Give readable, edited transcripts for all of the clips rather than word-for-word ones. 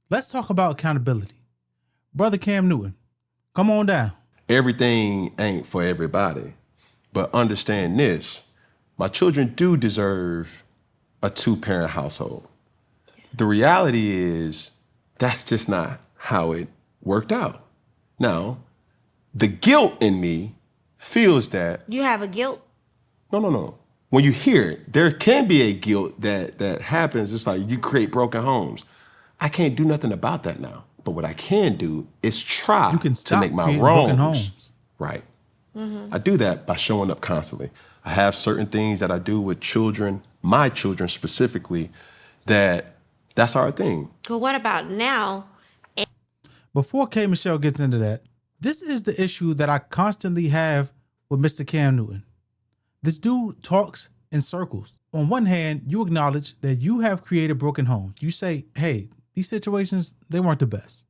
Let's talk about accountability. Brother Cam Newton, come on down. Everything ain't for everybody, but understand this. My children do deserve a 2-parent household. The reality is that's just not how it worked out. Now, the guilt in me feels that. You have a guilt? No. When you hear it, there can be a guilt that happens. It's like you create broken homes. I can't do nothing about that now. But what I can do is try to make my wrongs right. Mm-hmm. I do that by showing up constantly. I have certain things that I do with children, my children specifically, that's our thing. Well, what about now? Before K. Michelle gets into that, this is the issue that I constantly have with Mr. Cam Newton. This dude talks in circles. On one hand, you acknowledge that you have created broken homes. You say, hey, these situations, they weren't the best.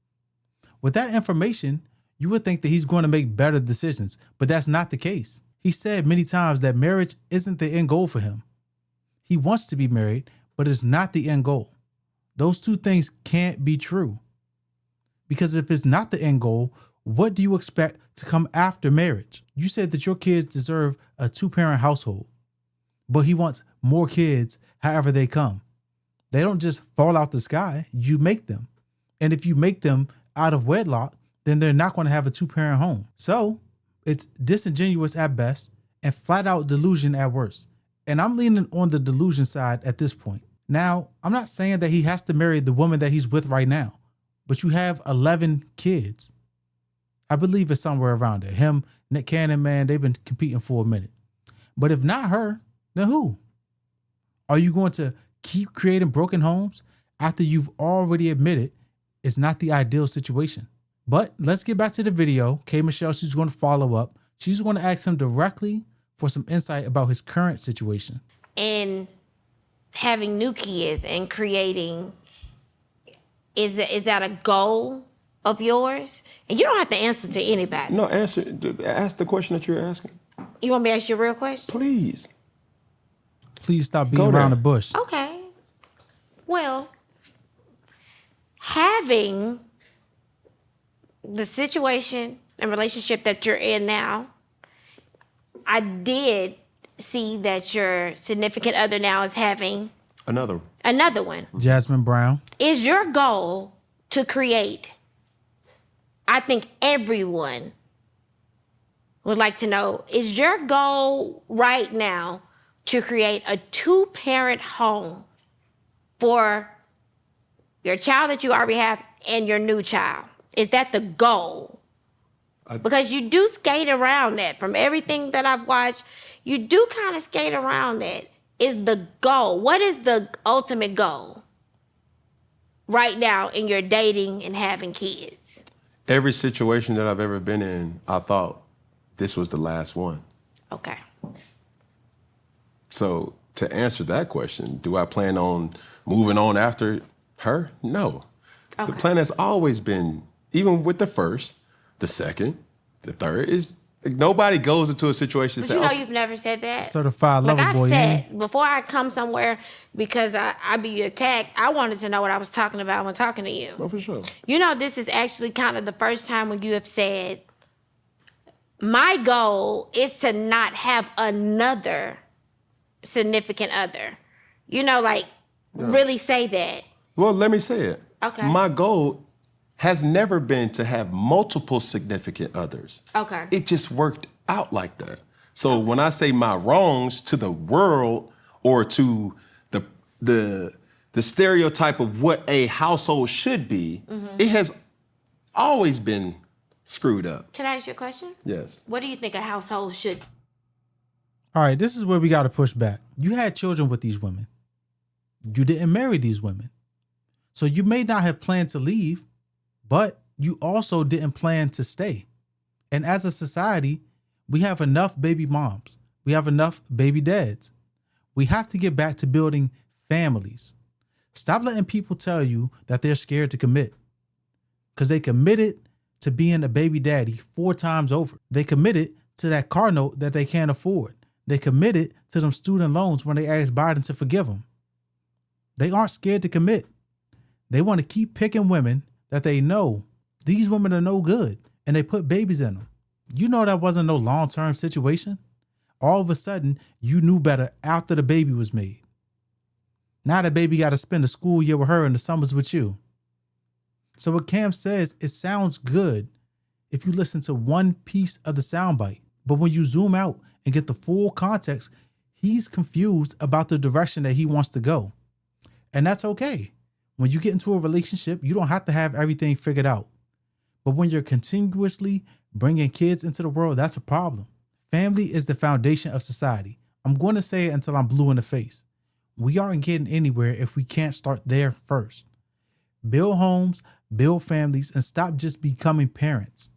With that information, you would think that he's going to make better decisions, but that's not the case. He said many times that marriage isn't the end goal for him. He wants to be married, but it's not the end goal. Those two things can't be true. Because if it's not the end goal, what do you expect to come after marriage? You said that your kids deserve a 2-parent household, but he wants more kids however they come. They don't just fall out the sky. You make them. And if you make them out of wedlock, then they're not going to have a 2-parent home. So it's disingenuous at best and flat out delusion at worst. And I'm leaning on the delusion side at this point. Now, I'm not saying that he has to marry the woman that he's with right now, but you have 11 kids. I believe it's somewhere around there. Him, Nick Cannon, man, they've been competing for a minute. But if not her, then who? Are you going to keep creating broken homes after you've already admitted it's not the ideal situation? But let's get back to the video. K. Michelle, she's going to follow up. She's going to ask him directly for some insight about his current situation. And having new kids and creating, is that a goal of yours? And you don't have to answer to anybody. No, ask the question that you're asking. You want me to ask you a real question? Please. Please stop being around the bush. Okay. Well, having the situation and relationship that you're in now, I did see that your significant other now is having another one. Jasmine Brown. Is your goal to create? I think everyone would like to know, is your goal right now to create a 2-parent home for your child that you already have and your new child? Is that the goal? Because you do skate around that. From everything that I've watched, you do kind of skate around that. Is the goal? What is the ultimate goal right now in your dating and having kids? Every situation that I've ever been in, I thought this was the last one. Okay. So to answer that question, do I plan on moving on after her? No. Okay. The plan has always been, even with the first, the second, the third, is like nobody goes into a situation and says, you've never said that. Certified lover I've boy. Said, before I come somewhere, because I be attacked, I wanted to know what I was talking about when talking to you. Oh, for sure. This is actually kind of the first time when you have said, my goal is to not have another significant other. Really say that. Well, let me say it. Okay. My goal has never been to have multiple significant others. Okay. It just worked out like that. So when I say my wrongs to the world or to the stereotype of what a household should be, it has always been screwed up. Can I ask you a question? Yes. What do you think a household should? All right, this is where we got to push back. You had children with these women. You didn't marry these women. So you may not have planned to leave, but you also didn't plan to stay. And as a society, we have enough baby moms. We have enough baby dads. We have to get back to building families. Stop letting people tell you that they're scared to commit. Because they committed to being a baby daddy 4 times over. They committed to that car note that they can't afford. They committed to them student loans when they asked Biden to forgive them. They aren't scared to commit. They want to keep picking women that they know these women are no good, and they put babies in them. You know that wasn't no long-term situation. All of a sudden, you knew better after the baby was made. Now the baby got to spend the school year with her and the summers with you. So what Cam says, it sounds good if you listen to one piece of the soundbite. But when you zoom out and get the full context, he's confused about the direction that he wants to go. And that's okay. When you get into a relationship, you don't have to have everything figured out. But when you're continuously bringing kids into the world, that's a problem. Family is the foundation of society. I'm going to say it until I'm blue in the face. We aren't getting anywhere if we can't start there first. Build homes, build families, and stop just becoming parents.